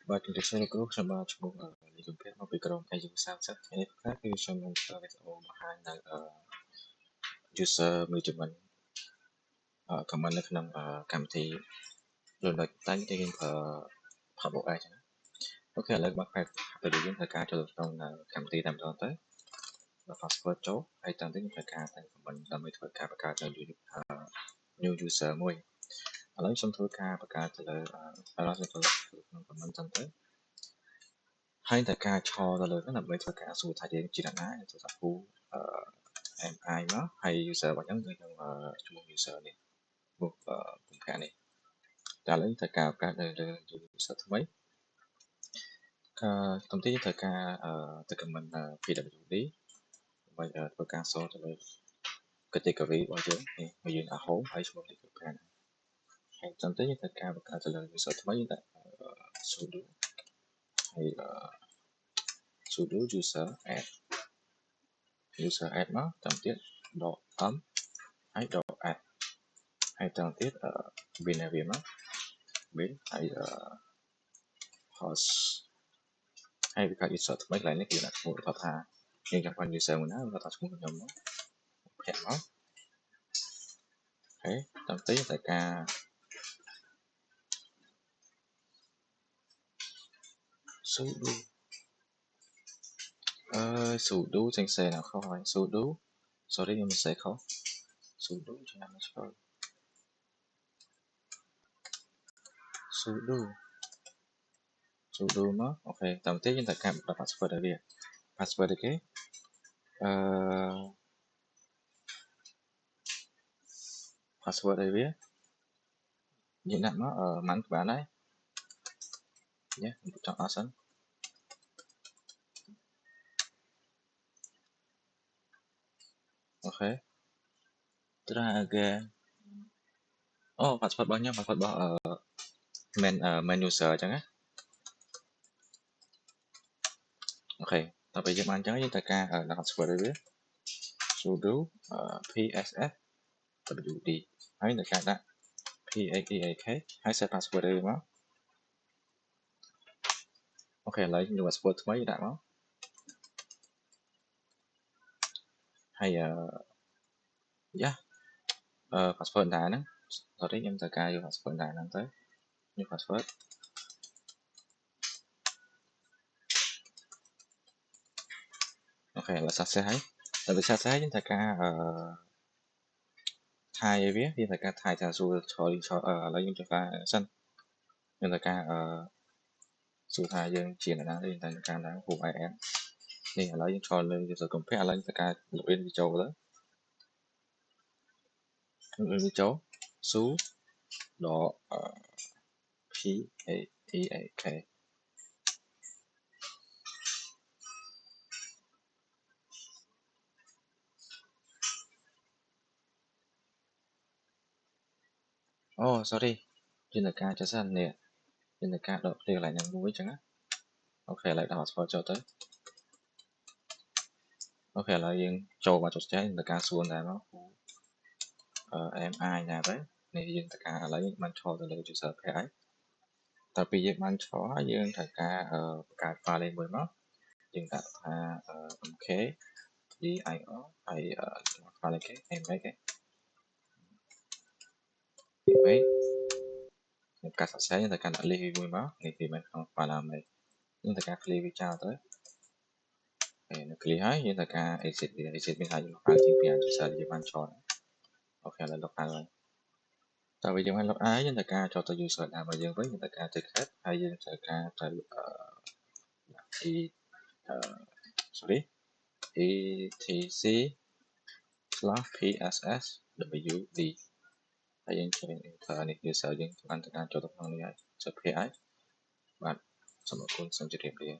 But in the same group, some are more little bit more bigger on as you sound set. And if that is some of the behind the user measurement command នៅក្នុងកម្មវិធីលំដាប់តែងតែយើងប្រើ Power BI ចឹងអូខេឥឡូវបើពេលយើងធ្វើការចូលក្នុងកម្មវិធីតែម្ដងទៅ password ចូលហើយតាមទៀតយើងធ្វើការតែ command ដើម្បីធ្វើការបង្កើតនៅ new user មួយឥឡូវខ្ញុំធ្វើការបង្កើតទៅលើ file ខ្ញុំចូលក្នុង command ចឹងទៅហើយតែការឆទៅលើហ្នឹងដើម្បីធ្វើការសួរថាយើងជាអ្នកណាចូលថាពូMI មកហើយ user របស់យើងគឺខ្ញុំឈ្មោះ user នេះមុខកុម្ភៈនេះតែឥឡូវត្រូវការបង្កើតនៅលើ user ថ្មីតំទីត្រូវការទៅ command pwd ដើម្បីធ្វើការសរទៅលើ category របស់យើងនេះមកយើង home ហើយឈ្មោះនេះគឺ brand ហើយតំទីយើងត្រូវការបង្កើតទៅលើ user ថ្មីយើងដាក់ sudo ហើយsudo user add មកតាមទៀត .m ហើយ .add ហើយតាមទៀត binary មក bin ហើយ host ហើយវាកើត user ថ្មីកន្លែងនេះគឺដាក់ឈ្មោះរបស់ថាយើងចង់បាន user មួយណាគាត់ដាក់ឈ្មោះខ្ញុំមកពាក់មកហើយតាមទៀតត្រូវការ sudo sudo ចេញសេណាខុសហើយ sudo sorry ខ្ញុំមិនសេខុស sudo ចាំមកឆ្លើយ sudo មកអូខេតាមទៀតយើងត្រូវការដាក់ password ឲ្យវា password អីគេpassword ឲ្យវាយើងដាក់មកមិនបានហើយញ៉េខ្ញុំចង់អត់សិនអូខេ try again អូ password របស់ខ្ញុំ password របស់main user អញ្ចឹងណាអូខេតទៅយើងបានអញ្ចឹងយើងត្រូវការដាក់ password ឲ្យវា sudo pss wd ហើយនៅការដាក់ PAEAK ហើយ set password ឲ្យវាមកអូខេឥឡូវខ្ញុំយក password ថ្មីដាក់មកហើយpassword ដែរហ្នឹង sorry ខ្ញុំត្រូវការយក password ដែរហ្នឹងទៅយក password អូខេឥឡូវ success ហើយដល់វា success ហើយយើងត្រូវការថាយឲ្យវាយើងត្រូវការថាយថាសួរឆ្លើយឥឡូវយើងចុះថាសិនយើងត្រូវការសួរថាយើងជាអ្នកណាយើងត្រូវការណា who I am នេះឥឡូវយើងឆ្លលើ user compare ឥឡូវយើងត្រូវការ login វាចូលទៅ login វាចូល su .p-a-e-a-k អូ sorry យើងត្រូវការចុះសិននេះយើងត្រូវការដក clear កន្លែងហ្នឹងមួយអញ្ចឹងណាអូខេឥឡូវដាក់ password ចូលទៅអូខេឥឡូវយើងចូលមកចុះចែងត្រូវការសួរដែរមក MI ណាទៅនេះយើងត្រូវការឥឡូវយើងបានឈរទៅលើ user page ហើយតពីយើងបានឈរហើយយើងត្រូវការបង្កើត file មួយមកយើងដាក់ថា mk dir ហើយ file គេ image ខ្ញុំកាត់សរសេរយើងត្រូវការដាក់ list មួយមកនេះពីមិនក្នុង file image យើងត្រូវការ clear វាចោលទៅហើយនៅ clear ហើយយើងត្រូវការ exit វា exit មានថាយើង file ជាងពី user យើងបានឈរអូខេឥឡូវ log out ហើយតើវាយើងបាន log out យើងត្រូវការចូលទៅ user ណារបស់យើងវិញយើងត្រូវការ ticket ហើយយើងត្រូវការទៅsorry etc/pss.wd ហើយយើងចូល enter នេះ user យើងបានទៅការចូលទៅក្នុងនេះហើយចុច page ហើយបាទសូមអរគុណសូមជម្រាបលា